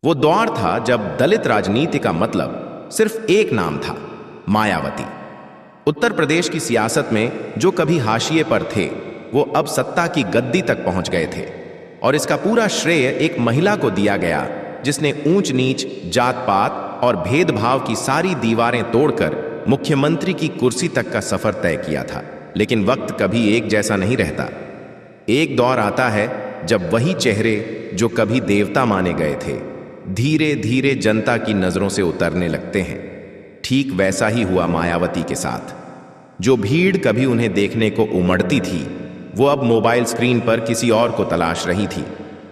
वो दौर था जब दलित राजनीति का मतलब सिर्फ एक नाम था, मायावती। उत्तर प्रदेश की सियासत में जो कभी हाशिए पर थे वो अब सत्ता की गद्दी तक पहुंच गए थे, और इसका पूरा श्रेय एक महिला को दिया गया जिसने ऊंच नीच, जात पात और भेदभाव की सारी दीवारें तोड़कर मुख्यमंत्री की कुर्सी तक का सफर तय किया था। लेकिन वक्त कभी एक जैसा नहीं रहता। एक दौर आता है जब वही चेहरे जो कभी देवता माने गए थे धीरे धीरे जनता की नजरों से उतरने लगते हैं। ठीक वैसा ही हुआ मायावती के साथ। जो भीड़ कभी उन्हें देखने को उमड़ती थी वो अब मोबाइल स्क्रीन पर किसी और को तलाश रही थी,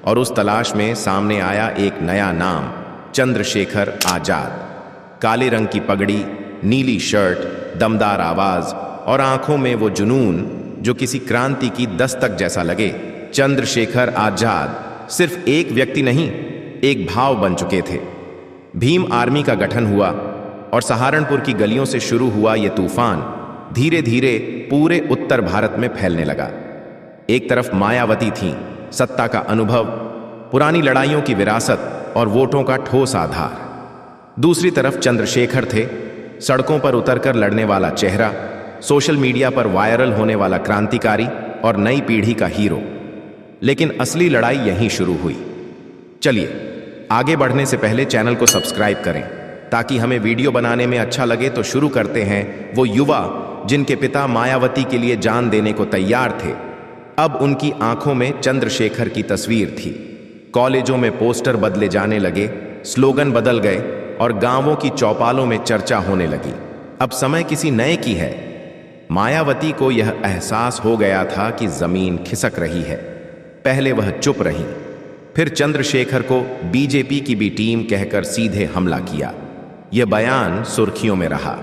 और उस तलाश में सामने आया एक नया नाम, चंद्रशेखर आजाद। काले रंग की पगड़ी, नीली शर्ट, दमदार आवाज और आंखों में वो जुनून जो किसी क्रांति की दस्तक जैसा लगे। चंद्रशेखर आजाद सिर्फ एक व्यक्ति नहीं, एक भाव बन चुके थे। भीम आर्मी का गठन हुआ और सहारनपुर की गलियों से शुरू हुआ ये तूफान धीरे धीरे पूरे उत्तर भारत में फैलने लगा। एक तरफ मायावती थीं, सत्ता का अनुभव, पुरानी लड़ाइयों की विरासत और वोटों का ठोस आधार। दूसरी तरफ चंद्रशेखर थे, सड़कों पर उतरकर लड़ने वाला चेहरा, सोशल मीडिया पर वायरल होने वाला क्रांतिकारी और नई पीढ़ी का हीरो। लेकिन असली लड़ाई यहीं शुरू हुई। चलिए आगे बढ़ने से पहले चैनल को सब्सक्राइब करें ताकि हमें वीडियो बनाने में अच्छा लगे। तो शुरू करते हैं। वो युवा जिनके पिता मायावती के लिए जान देने को तैयार थे, अब उनकी आंखों में चंद्रशेखर की तस्वीर थी। कॉलेजों में पोस्टर बदले जाने लगे, स्लोगन बदल गए और गांवों की चौपालों में चर्चा होने लगी। अब समय किसी नए की है। मायावती को यह एहसास हो गया था कि जमीन खिसक रही है। पहले वह चुप रही, फिर चंद्रशेखर को बीजेपी की भी टीम कहकर सीधे हमला किया। यह बयान सुर्खियों में रहा।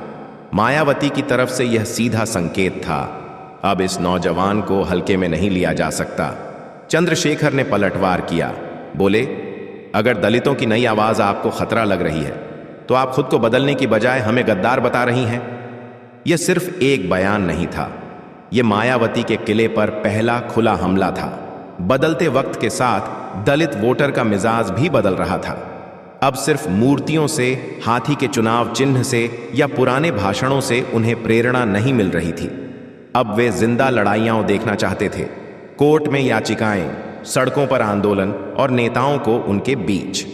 मायावती की तरफ से यह सीधा संकेत था, अब इस नौजवान को हल्के में नहीं लिया जा सकता। चंद्रशेखर ने पलटवार किया, बोले, अगर दलितों की नई आवाज आपको खतरा लग रही है तो आप खुद को बदलने की बजाय हमें गद्दार बता रही हैं। यह सिर्फ एक बयान नहीं था, यह मायावती के किले पर पहला खुला हमला था। बदलते वक्त के साथ दलित वोटर का मिजाज भी बदल रहा था। अब सिर्फ मूर्तियों से, हाथी के चुनाव चिन्ह से या पुराने भाषणों से उन्हें प्रेरणा नहीं मिल रही थी। अब वे जिंदा लड़ाइयां देखना चाहते थे। कोर्ट में याचिकाएं, सड़कों पर आंदोलन और नेताओं को उनके बीच।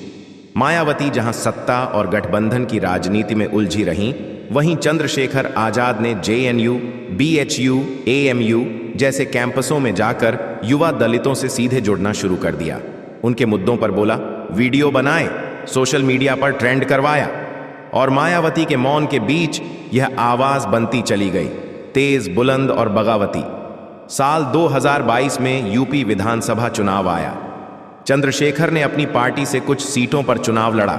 मायावती जहां सत्ता और गठबंधन की राजनीति में उलझी रहीं, वहीं चंद्रशेखर आजाद ने जेएनयू, बीएचयू, एएमयू जैसे कैंपसों में जाकर युवा दलितों से सीधे जुड़ना शुरू कर दिया। उनके मुद्दों पर बोला, वीडियो बनाए, सोशल मीडिया पर ट्रेंड करवाया, और मायावती के मौन के बीच यह आवाज बनती चली गई, तेज, बुलंद और बगावती। साल 2022 में यूपी विधानसभा चुनाव आया। चंद्रशेखर ने अपनी पार्टी से कुछ सीटों पर चुनाव लड़ा।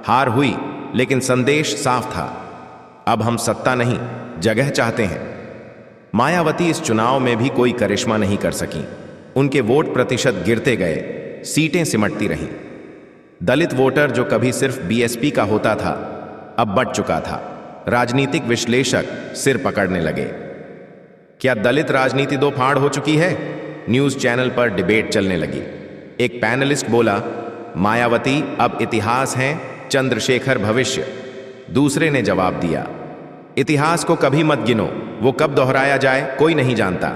हार हुई, लेकिन संदेश साफ था, अब हम सत्ता नहीं, जगह चाहते हैं। मायावती इस चुनाव में भी कोई करिश्मा नहीं कर सकी। उनके वोट प्रतिशत गिरते गए, सीटें सिमटती रहीं। दलित वोटर जो कभी सिर्फ बीएसपी का होता था, अब बढ़ चुका था। राजनीतिक विश्लेषक सिर पकड़ने लगे। क्या दलित राजनीति दो फाड़ हो चुकी है? न्यूज चैनल पर डिबेट चलने लगी। एक पैनलिस्ट बोला, मायावती अब इतिहास हैं, चंद्रशेखर भविष्य। दूसरे ने जवाब दिया, इतिहास को कभी मत गिनो, वो कब दोहराया जाए कोई नहीं जानता।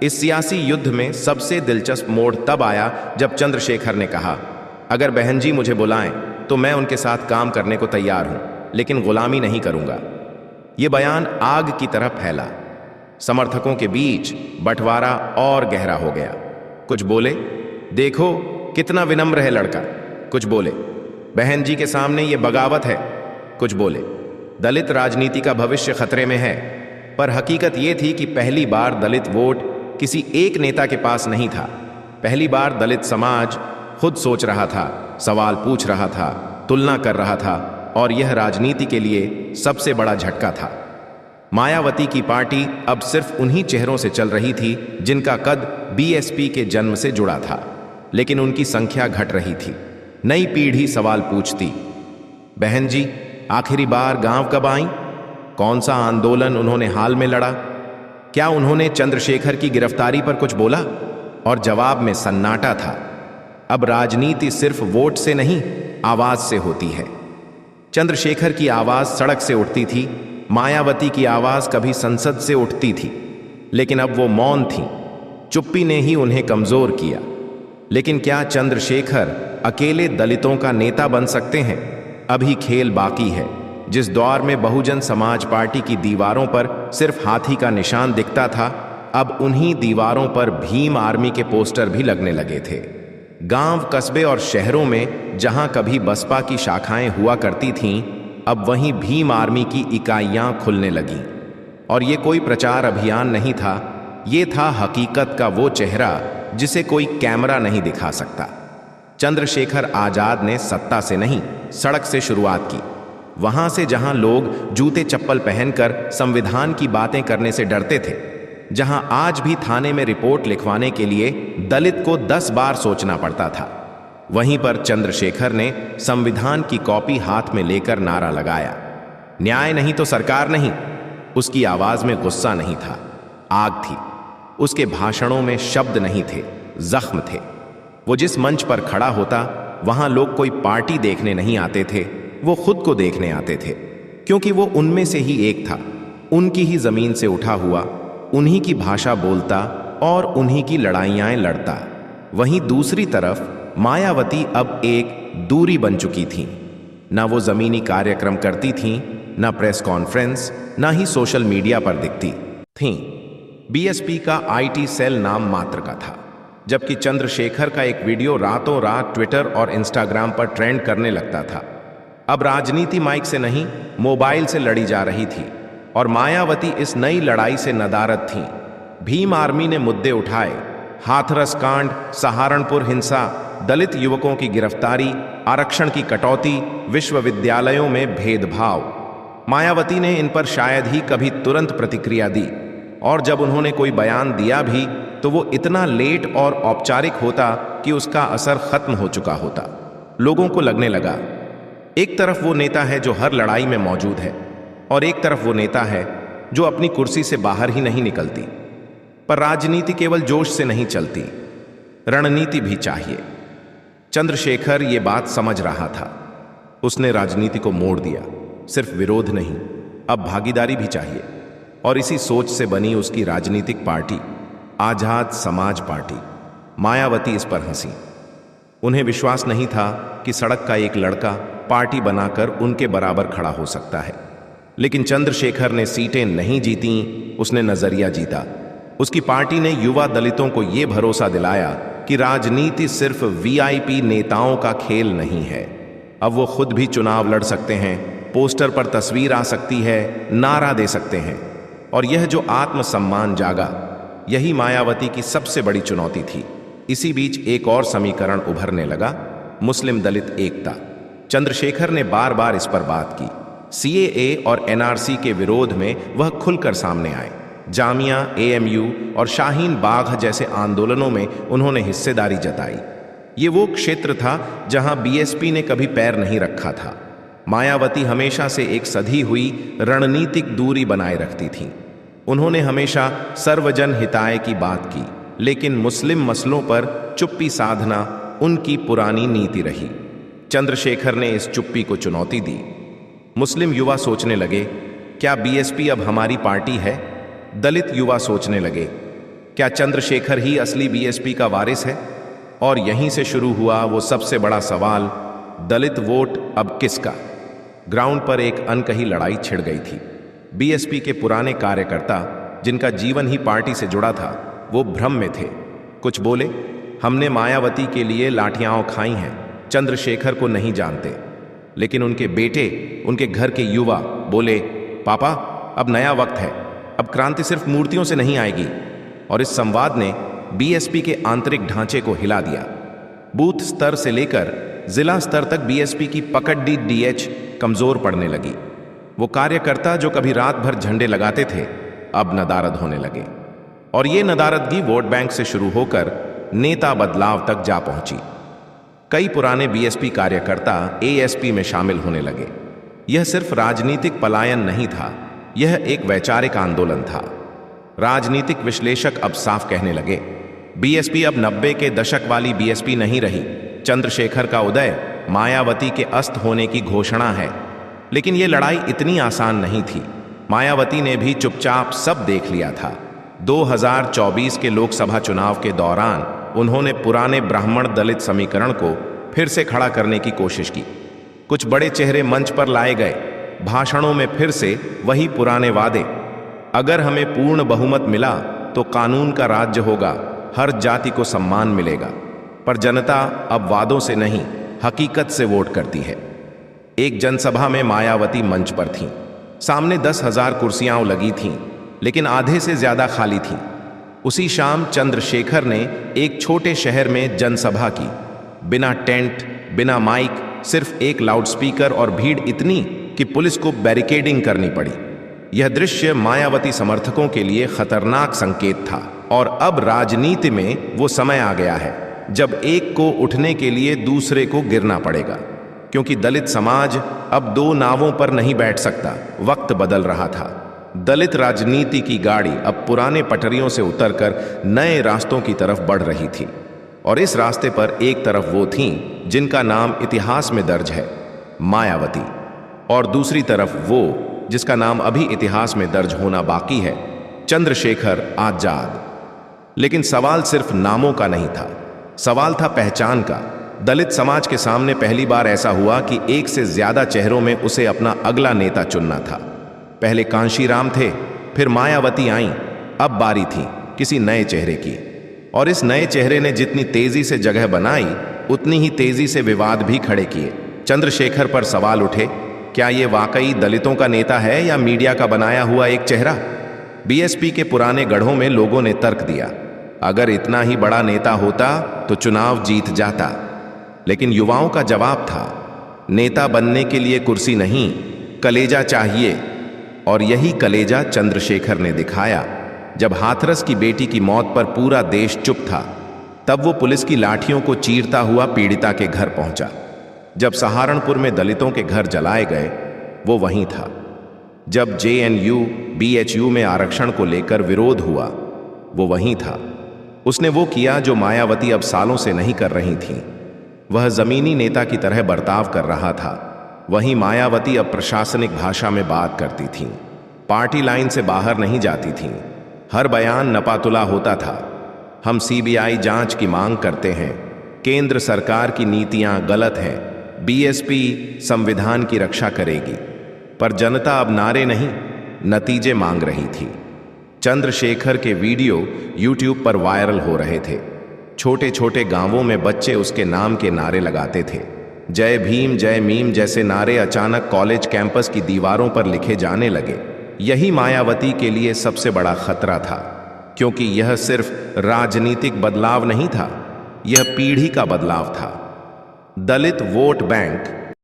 इस सियासी युद्ध में सबसे दिलचस्प मोड़ तब आया जब चंद्रशेखर ने कहा, अगर बहन जी मुझे बुलाएं तो मैं उनके साथ काम करने को तैयार हूं, लेकिन गुलामी नहीं करूंगा। यह बयान आग की तरह फैला। समर्थकों के बीच बंटवारा और गहरा हो गया। कुछ बोले, देखो कितना विनम्र है लड़का। कुछ बोले, बहन जी के सामने ये बगावत है। कुछ बोले, दलित राजनीति का भविष्य खतरे में है। पर हकीकत ये थी कि पहली बार दलित वोट किसी एक नेता के पास नहीं था। पहली बार दलित समाज खुद सोच रहा था, सवाल पूछ रहा था, तुलना कर रहा था, और यह राजनीति के लिए सबसे बड़ा झटका था। मायावती की पार्टी अब सिर्फ उन्हीं चेहरों से चल रही थी जिनका कद बीएसपी के जन्म से जुड़ा था, लेकिन उनकी संख्या घट रही थी। नई पीढ़ी सवाल पूछती, बहन जी आखिरी बार गांव कब आईं? कौन सा आंदोलन उन्होंने हाल में लड़ा? क्या उन्होंने चंद्रशेखर की गिरफ्तारी पर कुछ बोला? और जवाब में सन्नाटा था। अब राजनीति सिर्फ वोट से नहीं, आवाज से होती है। चंद्रशेखर की आवाज सड़क से उठती थी, मायावती की आवाज कभी संसद से उठती थी, लेकिन अब वो मौन थी। चुप्पी ने ही उन्हें कमजोर किया। लेकिन क्या चंद्रशेखर अकेले दलितों का नेता बन सकते हैं? अभी खेल बाकी है। जिस दौर में बहुजन समाज पार्टी की दीवारों पर सिर्फ हाथी का निशान दिखता था, अब उन्हीं दीवारों पर भीम आर्मी के पोस्टर भी लगने लगे थे। गांव, कस्बे और शहरों में जहां कभी बसपा की शाखाएं हुआ करती थीं, अब वहीं भीम आर्मी की इकाइयां खुलने लगीं। और ये कोई प्रचार अभियान नहीं था, ये था हकीकत का वो चेहरा जिसे कोई कैमरा नहीं दिखा सकता। चंद्रशेखर आजाद ने सत्ता से नहीं, सड़क से शुरुआत की। वहां से जहां लोग जूते चप्पल पहनकर संविधान की बातें करने से डरते थे, जहां आज भी थाने में रिपोर्ट लिखवाने के लिए दलित को 10 बार सोचना पड़ता था, वहीं पर चंद्रशेखर ने संविधान की कॉपी हाथ में लेकर नारा लगाया, न्याय नहीं तो सरकार नहीं। उसकी आवाज में गुस्सा नहीं था, आग थी। उसके भाषणों में शब्द नहीं थे, जख्म थे। वो जिस मंच पर खड़ा होता, वहां लोग कोई पार्टी देखने नहीं आते थे, वो खुद को देखने आते थे, क्योंकि वो उनमें से ही एक था, उनकी ही जमीन से उठा हुआ, उन्हीं की भाषा बोलता और उन्हीं की लड़ाइयां लड़ता। वहीं दूसरी तरफ मायावती अब एक दूरी बन चुकी थी। ना वो जमीनी कार्यक्रम करती थीं, ना प्रेस कॉन्फ्रेंस, ना ही सोशल मीडिया पर दिखती थीं। बीएसपी का आईटी सेल नाम मात्र का था, जबकि चंद्रशेखर का एक वीडियो रातों रात ट्विटर और इंस्टाग्राम पर ट्रेंड करने लगता था। अब राजनीति माइक से नहीं, मोबाइल से लड़ी जा रही थी, और मायावती इस नई लड़ाई से नदारद थीं। भीम आर्मी ने मुद्दे उठाए, हाथरस कांड, सहारनपुर हिंसा, दलित युवकों की गिरफ्तारी, आरक्षण की कटौती, विश्वविद्यालयों में भेदभाव। मायावती ने इन पर शायद ही कभी तुरंत प्रतिक्रिया दी, और जब उन्होंने कोई बयान दिया भी तो वो इतना लेट और औपचारिक होता कि उसका असर खत्म हो चुका होता। लोगों को लगने लगा, एक तरफ वो नेता है जो हर लड़ाई में मौजूद है, और एक तरफ वो नेता है जो अपनी कुर्सी से बाहर ही नहीं निकलती। पर राजनीति केवल जोश से नहीं चलती, रणनीति भी चाहिए। चंद्रशेखर ये बात समझ रहा था। उसने राजनीति को मोड़ दिया, सिर्फ विरोध नहीं, अब भागीदारी भी चाहिए। और इसी सोच से बनी उसकी राजनीतिक पार्टी आजाद समाज पार्टी। मायावती इस पर हंसी। उन्हें विश्वास नहीं था कि सड़क का एक लड़का पार्टी बनाकर उनके बराबर खड़ा हो सकता है। लेकिन चंद्रशेखर ने सीटें नहीं जीती, उसने नजरिया जीता। उसकी पार्टी ने युवा दलितों को यह भरोसा दिलाया कि राजनीति सिर्फ वीआईपी नेताओं का खेल नहीं है। अब वो खुद भी चुनाव लड़ सकते हैं, पोस्टर पर तस्वीर आ सकती है, नारा दे सकते हैं। और यह जो आत्मसम्मान जागा, यही मायावती की सबसे बड़ी चुनौती थी। इसी बीच एक और समीकरण उभरने लगा, मुस्लिम दलित एकता। चंद्रशेखर ने बार बार इस पर बात की। सीएए और एनआरसी के विरोध में वह खुलकर सामने आए। जामिया, एएमयू और शाहीन बाग जैसे आंदोलनों में उन्होंने हिस्सेदारी जताई। ये वो क्षेत्र था जहां बीएसपी ने कभी पैर नहीं रखा था। मायावती हमेशा से एक सधी हुई रणनीतिक दूरी बनाए रखती थी। उन्होंने हमेशा सर्वजन हिताय की बात की, लेकिन मुस्लिम मसलों पर चुप्पी साधना उनकी पुरानी नीति रही। चंद्रशेखर ने इस चुप्पी को चुनौती दी। मुस्लिम युवा सोचने लगे, क्या बीएसपी अब हमारी पार्टी है? दलित युवा सोचने लगे, क्या चंद्रशेखर ही असली बीएसपी का वारिस है? और यहीं से शुरू हुआ वो सबसे बड़ा सवाल, दलित वोट अब किसका? ग्राउंड पर एक अनकही लड़ाई छिड़ गई थी। बीएसपी के पुराने कार्यकर्ता, जिनका जीवन ही पार्टी से जुड़ा था, वो भ्रम में थे। कुछ बोले, हमने मायावती के लिए लाठियां खाई हैं, चंद्रशेखर को नहीं जानते। लेकिन उनके बेटे, उनके घर के युवा बोले, पापा अब नया वक्त है, अब क्रांति सिर्फ मूर्तियों से नहीं आएगी। और इस संवाद ने बीएसपी के आंतरिक ढांचे को हिला दिया। बूथ स्तर से लेकर जिला स्तर तक बीएसपी की पकड़ डीएच कमजोर पड़ने लगी। वो कार्यकर्ता जो कभी रात भर झंडे लगाते थे, अब नदारद होने लगे। और ये नदारदगी वोट बैंक से शुरू होकर नेता बदलाव तक जा पहुंची। कई पुराने बीएसपी कार्यकर्ता एएसपी में शामिल होने लगे। यह सिर्फ राजनीतिक पलायन नहीं था, यह एक वैचारिक आंदोलन था। राजनीतिक विश्लेषक अब साफ कहने लगे, बीएसपी अब 90 के दशक वाली बीएसपी नहीं रही। चंद्रशेखर का उदय मायावती के अस्त होने की घोषणा है। लेकिन यह लड़ाई इतनी आसान नहीं थी। मायावती ने भी चुपचाप सब देख लिया था। 2024 के लोकसभा चुनाव के दौरान उन्होंने पुराने ब्राह्मण दलित समीकरण को फिर से खड़ा करने की कोशिश की। कुछ बड़े चेहरे मंच पर लाए गए, भाषणों में फिर से वही पुराने वादे, अगर हमें पूर्ण बहुमत मिला तो कानून का राज्य होगा, हर जाति को सम्मान मिलेगा। पर जनता अब वादों से नहीं, हकीकत से वोट करती है। एक जनसभा में मायावती मंच पर थीं। सामने 10,000 कुर्सियां लगी थीं, लेकिन आधे से ज्यादा खाली थीं। उसी शाम चंद्रशेखर ने एक छोटे शहर में जनसभा की, बिना टेंट, बिना माइक, सिर्फ एक लाउडस्पीकर और भीड़ इतनी कि पुलिस को बैरिकेडिंग करनी पड़ी। यह दृश्य मायावती समर्थकों के लिए खतरनाक संकेत था। और अब राजनीति में वो समय आ गया है जब एक को उठने के लिए दूसरे को गिरना पड़ेगा, क्योंकि दलित समाज अब दो नावों पर नहीं बैठ सकता। वक्त बदल रहा था। दलित राजनीति की गाड़ी अब पुराने पटरियों से उतरकर नए रास्तों की तरफ बढ़ रही थी। और इस रास्ते पर एक तरफ वो थीं जिनका नाम इतिहास में दर्ज है, मायावती, और दूसरी तरफ वो जिसका नाम अभी इतिहास में दर्ज होना बाकी है, चंद्रशेखर आजाद। लेकिन सवाल सिर्फ नामों का नहीं था, सवाल था पहचान का। दलित समाज के सामने पहली बार ऐसा हुआ कि एक से ज्यादा चेहरों में उसे अपना अगला नेता चुनना था। पहले कांशीराम थे, फिर मायावती आईं, अब बारी थी किसी नए चेहरे की। और इस नए चेहरे ने जितनी तेजी से जगह बनाई, उतनी ही तेजी से विवाद भी खड़े किए। चंद्रशेखर पर सवाल उठे, क्या ये वाकई दलितों का नेता है या मीडिया का बनाया हुआ एक चेहरा? बीएसपी के पुराने गढ़ों में लोगों ने तर्क दिया, अगर इतना ही बड़ा नेता होता तो चुनाव जीत जाता। लेकिन युवाओं का जवाब था, नेता बनने के लिए कुर्सी नहीं, कलेजा चाहिए। और यही कलेजा चंद्रशेखर ने दिखाया। जब हाथरस की बेटी की मौत पर पूरा देश चुप था, तब वो पुलिस की लाठियों को चीरता हुआ पीड़िता के घर पहुंचा। जब सहारनपुर में दलितों के घर जलाए गए, वो वहीं था। जब जेएनयू, बीएचयू में आरक्षण को लेकर विरोध हुआ, वो वहीं था। उसने वो किया जो मायावती अब सालों से नहीं कर रही थीं। वह जमीनी नेता की तरह बर्ताव कर रहा था। वहीं मायावती अब प्रशासनिक भाषा में बात करती थीं, पार्टी लाइन से बाहर नहीं जाती थीं। हर बयान नपातुला होता था। हम सीबीआई जांच की मांग करते हैं, केंद्र सरकार की नीतियां गलत हैं, बीएसपी संविधान की रक्षा करेगी। पर जनता अब नारे नहीं, नतीजे मांग रही थी। चंद्रशेखर के वीडियो यूट्यूब पर वायरल हो रहे थे। छोटे छोटे गांवों में बच्चे उसके नाम के नारे लगाते थे। जय भीम, जय मीम जैसे नारे अचानक कॉलेज कैंपस की दीवारों पर लिखे जाने लगे। यही मायावती के लिए सबसे बड़ा खतरा था, क्योंकि यह सिर्फ राजनीतिक बदलाव नहीं था, यह पीढ़ी का बदलाव था। दलित वोट बैंक